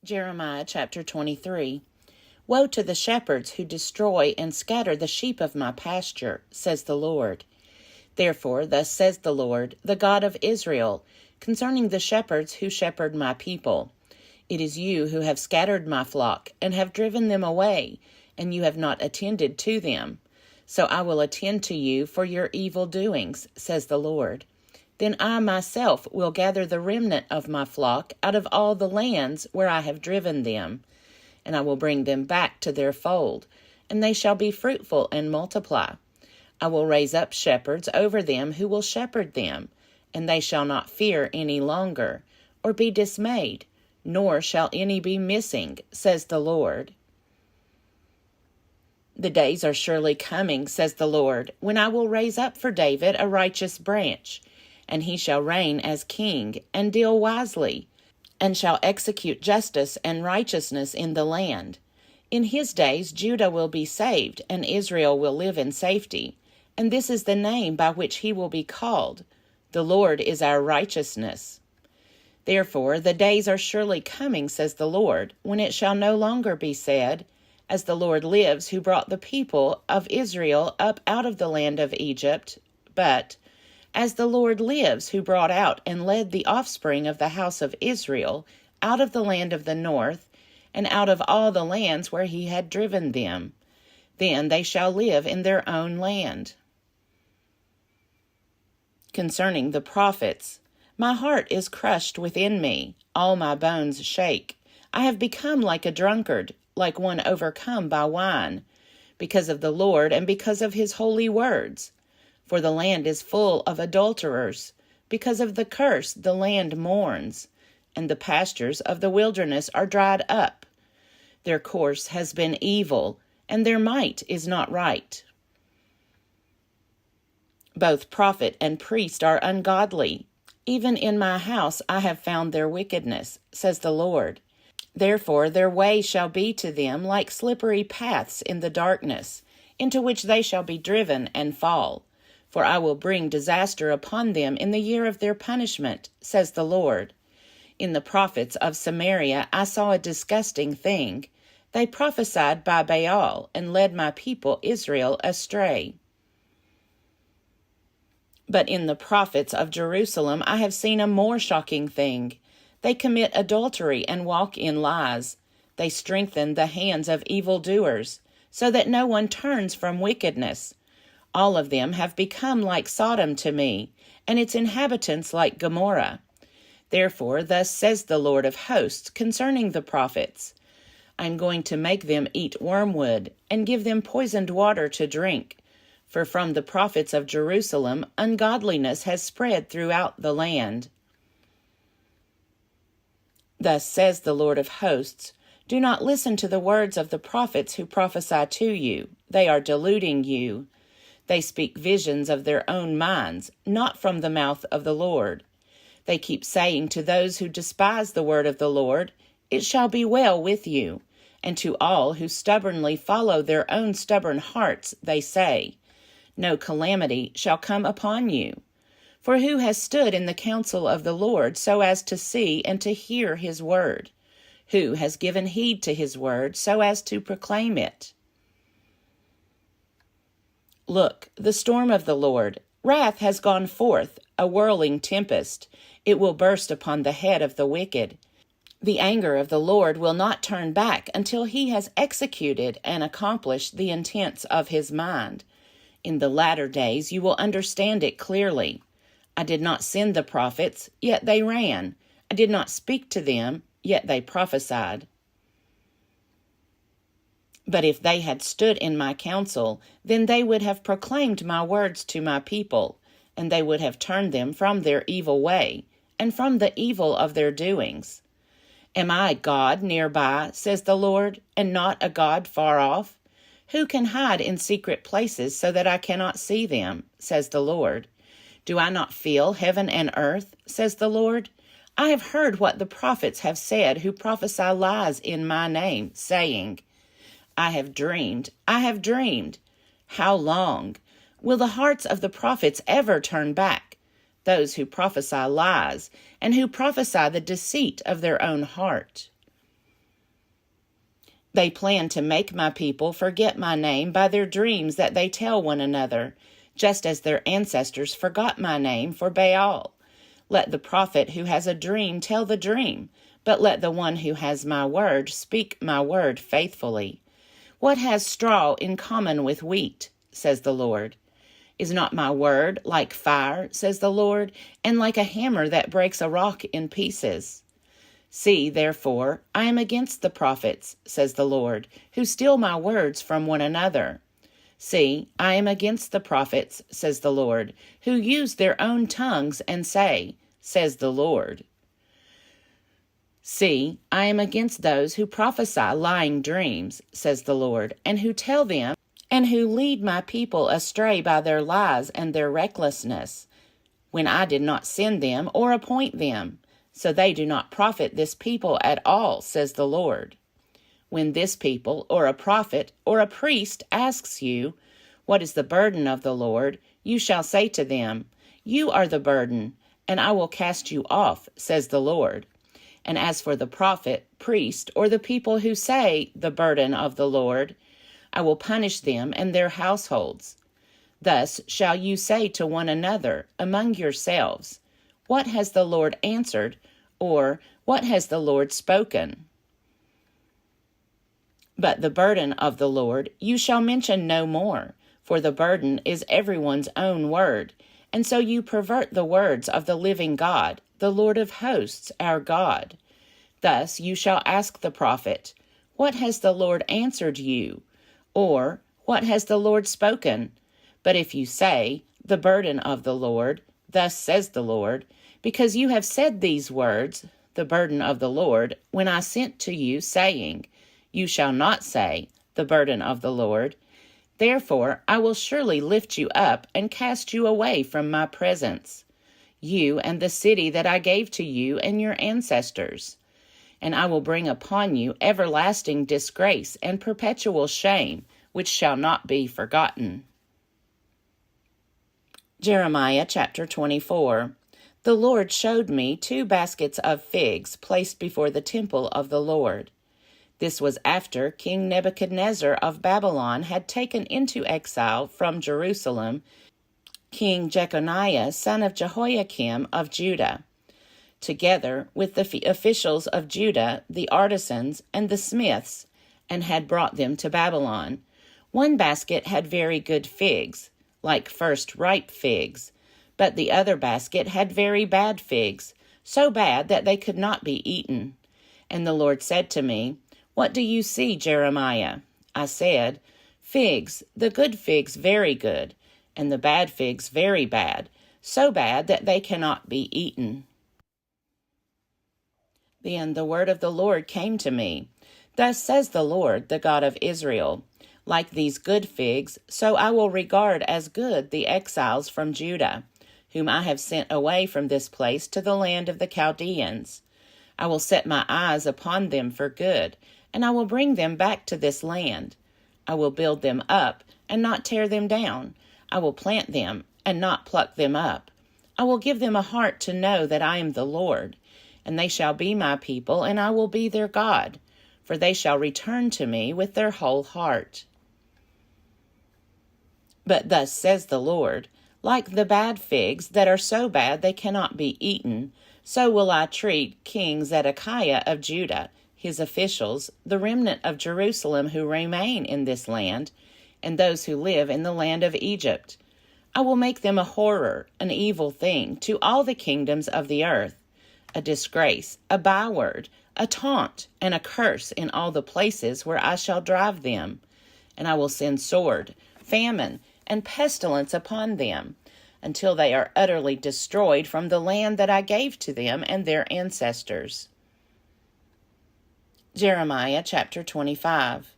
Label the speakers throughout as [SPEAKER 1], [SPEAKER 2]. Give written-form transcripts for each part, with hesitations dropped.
[SPEAKER 1] Jeremiah chapter 23. Woe to the shepherds who destroy and scatter the sheep of my pasture, says the Lord. Therefore, thus says the Lord, the God of Israel, concerning the shepherds who shepherd my people. It is you who have scattered my flock, and have driven them away, and you have not attended to them. So I will attend to you for your evil doings, says the Lord. Then I myself will gather the remnant of my flock out of all the lands where I have driven them, and I will bring them back to their fold, and they shall be fruitful and multiply. I will raise up shepherds over them who will shepherd them, and they shall not fear any longer, or be dismayed, nor shall any be missing, says the Lord. The days are surely coming, says the Lord, when I will raise up for David a righteous branch, and he shall reign as king, and deal wisely, and shall execute justice and righteousness in the land. In his days Judah will be saved, and Israel will live in safety. And this is the name by which he will be called. The Lord is our righteousness. Therefore the days are surely coming, says the Lord, when it shall no longer be said, As the Lord lives, who brought the people of Israel up out of the land of Egypt, but As the Lord lives, who brought out and led the offspring of the house of Israel out of the land of the north, and out of all the lands where he had driven them. Then they shall live in their own land. Concerning the prophets, my heart is crushed within me, all my bones shake. I have become like a drunkard, like one overcome by wine, because of the Lord and because of his holy words. For the land is full of adulterers. Because of the curse the land mourns, and the pastures of the wilderness are dried up. Their course has been evil, and their might is not right. Both prophet and priest are ungodly. Even in my house I have found their wickedness, says the Lord. Therefore their way shall be to them like slippery paths in the darkness, into which they shall be driven and fall. For I will bring disaster upon them in the year of their punishment, says the Lord. In the prophets of Samaria I saw a disgusting thing. They prophesied by Baal and led my people Israel astray. But in the prophets of Jerusalem I have seen a more shocking thing. They commit adultery and walk in lies. They strengthen the hands of evildoers, so that no one turns from wickedness. All of them have become like Sodom to me, and its inhabitants like Gomorrah. Therefore, thus says the Lord of hosts concerning the prophets, I am going to make them eat wormwood, and give them poisoned water to drink. For from the prophets of Jerusalem ungodliness has spread throughout the land. Thus says the Lord of hosts, Do not listen to the words of the prophets who prophesy to you. They are deluding you. They speak visions of their own minds, not from the mouth of the Lord. They keep saying to those who despise the word of the Lord, It shall be well with you. And to all who stubbornly follow their own stubborn hearts, they say, No calamity shall come upon you. For who has stood in the counsel of the Lord so as to see and to hear his word? Who has given heed to his word so as to proclaim it? Look, the storm of the Lord, wrath has gone forth, a whirling tempest. It will burst upon the head of the wicked. The anger of the Lord will not turn back until he has executed and accomplished the intents of his mind. In the latter days you will understand it clearly. I did not send the prophets, yet they ran. I did not speak to them, yet they prophesied. But if they had stood in my counsel, then they would have proclaimed my words to my people, and they would have turned them from their evil way, and from the evil of their doings. Am I God nearby, says the Lord, and not a God far off? Who can hide in secret places so that I cannot see them, says the Lord? Do I not feel heaven and earth, says the Lord? I have heard what the prophets have said who prophesy lies in my name, saying, I have dreamed, I have dreamed. How long? Will the hearts of the prophets ever turn back? Those who prophesy lies, and who prophesy the deceit of their own heart. They plan to make my people forget my name by their dreams that they tell one another, just as their ancestors forgot my name for Baal. Let the prophet who has a dream tell the dream, but let the one who has my word speak my word faithfully. What has straw in common with wheat, says the Lord? Is not my word like fire, says the Lord, and like a hammer that breaks a rock in pieces? See, therefore, I am against the prophets, says the Lord, who steal my words from one another. See, I am against the prophets, says the Lord, who use their own tongues and say, says the Lord. See, I am against those who prophesy lying dreams, says the Lord, and who tell them, and who lead my people astray by their lies and their recklessness, when I did not send them or appoint them. So they do not profit this people at all, says the Lord. When this people, or a prophet, or a priest asks you, what is the burden of the Lord? You shall say to them, you are the burden, and I will cast you off, says the Lord. And as for the prophet, priest, or the people who say, the burden of the Lord, I will punish them and their households. Thus shall you say to one another among yourselves, what has the Lord answered, or what has the Lord spoken? But the burden of the Lord you shall mention no more, for the burden is everyone's own word, and so you pervert the words of the living God, the Lord of hosts, our God. Thus you shall ask the prophet, what has the Lord answered you? Or, what has the Lord spoken? But if you say, the burden of the Lord, thus says the Lord, because you have said these words, the burden of the Lord, when I sent to you, saying, you shall not say, the burden of the Lord. Therefore I will surely lift you up and cast you away from my presence, you and the city that I gave to you and your ancestors. And I will bring upon you everlasting disgrace and perpetual shame, which shall not be forgotten. Jeremiah chapter 24. The Lord showed me 2 baskets of figs placed before the temple of the Lord. This was after King Nebuchadnezzar of Babylon had taken into exile from Jerusalem King Jeconiah, son of Jehoiakim of Judah, together with the officials of Judah, the artisans, and the smiths, and had brought them to Babylon. One basket had very good figs, like first ripe figs, but the other basket had very bad figs, so bad that they could not be eaten. And the Lord said to me, what do you see, Jeremiah? I said, figs, the good figs very good, and the bad figs very bad, so bad that they cannot be eaten. Then the word of the Lord came to me. Thus says the Lord, the God of Israel, like these good figs, so I will regard as good the exiles from Judah, whom I have sent away from this place to the land of the Chaldeans. I will set my eyes upon them for good, and I will bring them back to this land. I will build them up and not tear them down. I will plant them and not pluck them up. I will give them a heart to know that I am the Lord, and they shall be my people, and I will be their God, for they shall return to me with their whole heart. But thus says the Lord, like the bad figs that are so bad they cannot be eaten, so will I treat King Zedekiah of Judah, his officials, the remnant of Jerusalem who remain in this land, and those who live in the land of Egypt. I will make them a horror, an evil thing, to all the kingdoms of the earth, a disgrace, a byword, a taunt, and a curse in all the places where I shall drive them. And I will send sword, famine, and pestilence upon them, until they are utterly destroyed from the land that I gave to them and their ancestors. Jeremiah chapter 25.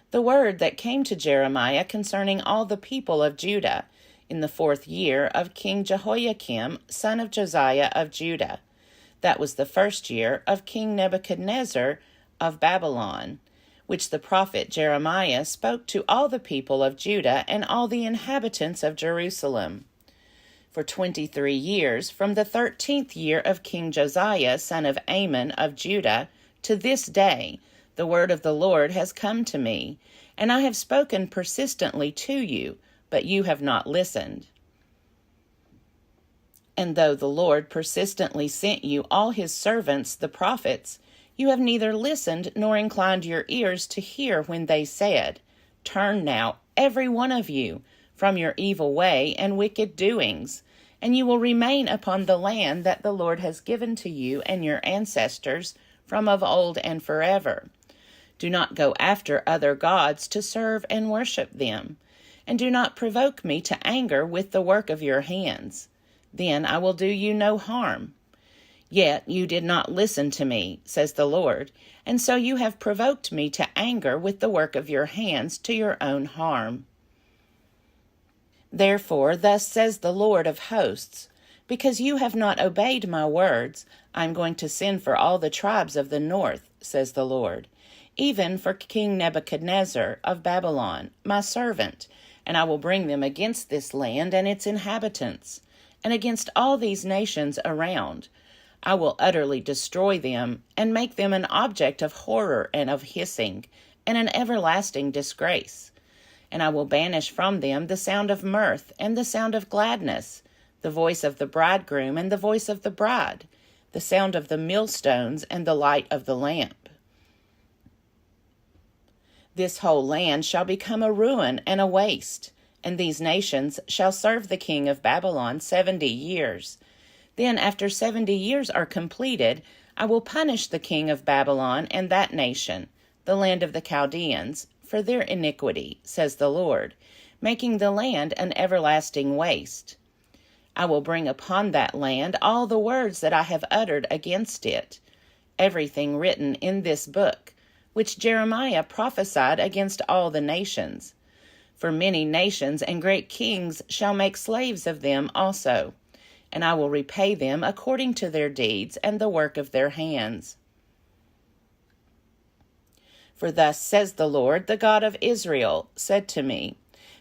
[SPEAKER 1] The word that came to Jeremiah concerning all the people of Judah in the 4th year of King Jehoiakim, son of Josiah of Judah. That was the 1st year of King Nebuchadnezzar of Babylon, which the prophet Jeremiah spoke to all the people of Judah and all the inhabitants of Jerusalem. For 23 years, from the 13th year of King Josiah, son of Amon of Judah, to this day, The word of the Lord has come to me, and I have spoken persistently to you, but you have not listened. And though the Lord persistently sent you all his servants, the prophets, you have neither listened nor inclined your ears to hear when they said, Turn now, every one of you, from your evil way and wicked doings, and you will remain upon the land that the Lord has given to you and your ancestors from of old and forever. Do not go after other gods to serve and worship them, and do not provoke me to anger with the work of your hands. Then I will do you no harm. Yet you did not listen to me, says the Lord, and so you have provoked me to anger with the work of your hands to your own harm. Therefore, thus says the Lord of hosts, because you have not obeyed my words, I am going to send for all the tribes of the north, says the Lord, even for King Nebuchadnezzar of Babylon, my servant, and I will bring them against this land and its inhabitants, and against all these nations around. I will utterly destroy them, and make them an object of horror and of hissing, and an everlasting disgrace. And I will banish from them the sound of mirth and the sound of gladness, the voice of the bridegroom and the voice of the bride, the sound of the millstones and the light of the lamp. This whole land shall become a ruin and a waste, and these nations shall serve the king of Babylon 70 years. Then, after 70 years are completed, I will punish the king of Babylon and that nation, the land of the Chaldeans, for their iniquity, says the Lord, making the land an everlasting waste. I will bring upon that land all the words that I have uttered against it, everything written in this book, which Jeremiah prophesied against all the nations. For many nations and great kings shall make slaves of them also, and I will repay them according to their deeds and the work of their hands. For thus says the Lord, the God of Israel, said to me,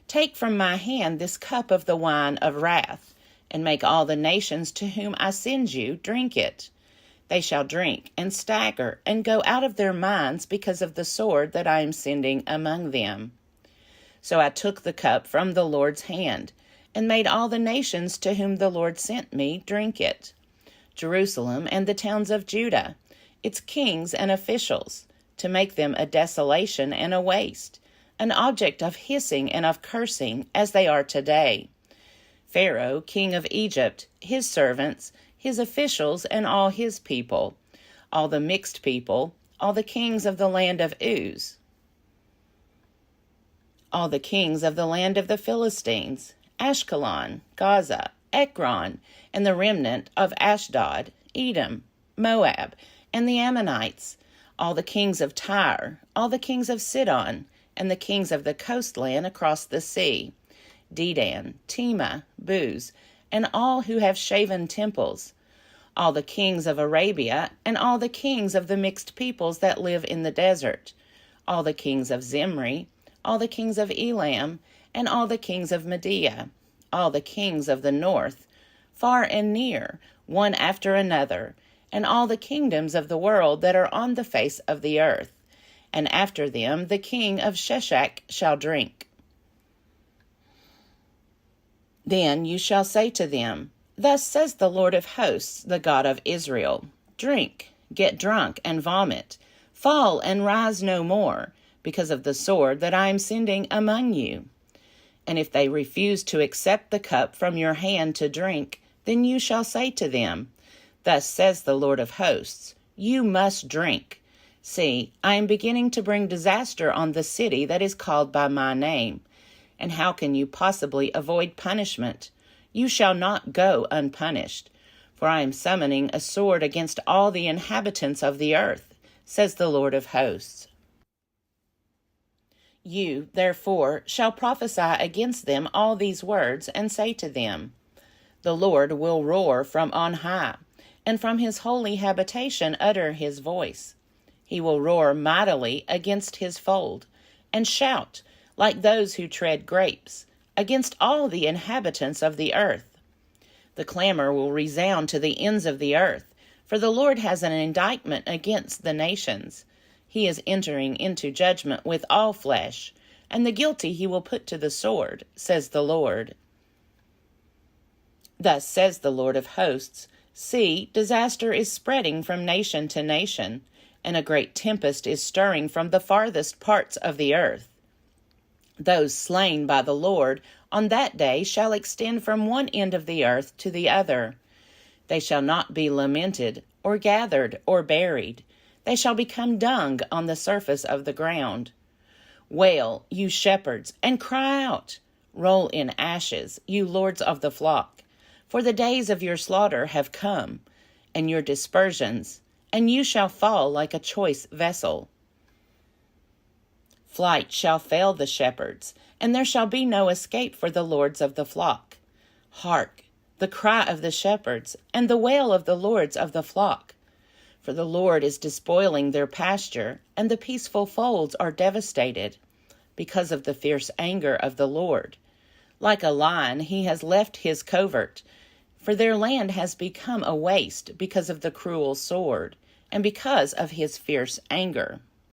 [SPEAKER 1] Take from my hand this cup of the wine of wrath, and make all the nations to whom I send you drink it. They shall drink and stagger and go out of their minds because of the sword that I am sending among them. So I took the cup from the Lord's hand, and made all the nations to whom the Lord sent me drink it. Jerusalem and the towns of Judah, its kings and officials, to make them a desolation and a waste, an object of hissing and of cursing, as they are today. Pharaoh, king of Egypt, his servants, his officials, and all his people, all the mixed people, all the kings of the land of Uz, all the kings of the land of the Philistines, Ashkelon, Gaza, Ekron, and the remnant of Ashdod, Edom, Moab, and the Ammonites, all the kings of Tyre, all the kings of Sidon, and the kings of the coastland across the sea, Dedan, Tema, Buz, and all who have shaven temples, all the kings of Arabia, and all the kings of the mixed peoples that live in the desert, all the kings of Zimri, all the kings of Elam, and all the kings of Media, all the kings of the north, far and near, one after another, and all the kingdoms of the world that are on the face of the earth. And after them the king of Sheshach shall drink. Then you shall say to them, Thus says the Lord of hosts, the God of Israel, Drink, get drunk, and vomit, fall and rise no more, because of the sword that I am sending among you. And if they refuse to accept the cup from your hand to drink, then you shall say to them, Thus says the Lord of hosts, You must drink. See, I am beginning to bring disaster on the city that is called by my name. And how can you possibly avoid punishment? You shall not go unpunished, for I am summoning a sword against all the inhabitants of the earth, says the Lord of hosts. You, therefore, shall prophesy against them all these words, and say to them, The Lord will roar from on high, and from his holy habitation utter his voice. He will roar mightily against his fold, and shout, like those who tread grapes, against all the inhabitants of the earth. The clamor will resound to the ends of the earth, for the Lord has an indictment against the nations. He is entering into judgment with all flesh, and the guilty he will put to the sword, says the Lord. Thus says the Lord of hosts, See, disaster is spreading from nation to nation, and a great tempest is stirring from the farthest parts of the earth. Those slain by the Lord on that day shall extend from one end of the earth to the other. They shall not be lamented, or gathered, or buried. They shall become dung on the surface of the ground. Wail, you shepherds, and cry out. Roll in ashes, you lords of the flock. For the days of your slaughter have come, and your dispersions, and you shall fall like a choice vessel. Flight shall fail the shepherds, and there shall be no escape for the lords of the flock. Hark, the cry of the shepherds, and the wail of the lords of the flock. For the Lord is despoiling their pasture, and the peaceful folds are devastated, because of the fierce anger of the Lord. Like a lion he has left his covert, for their land has become a waste because of the cruel sword, and because of his fierce anger.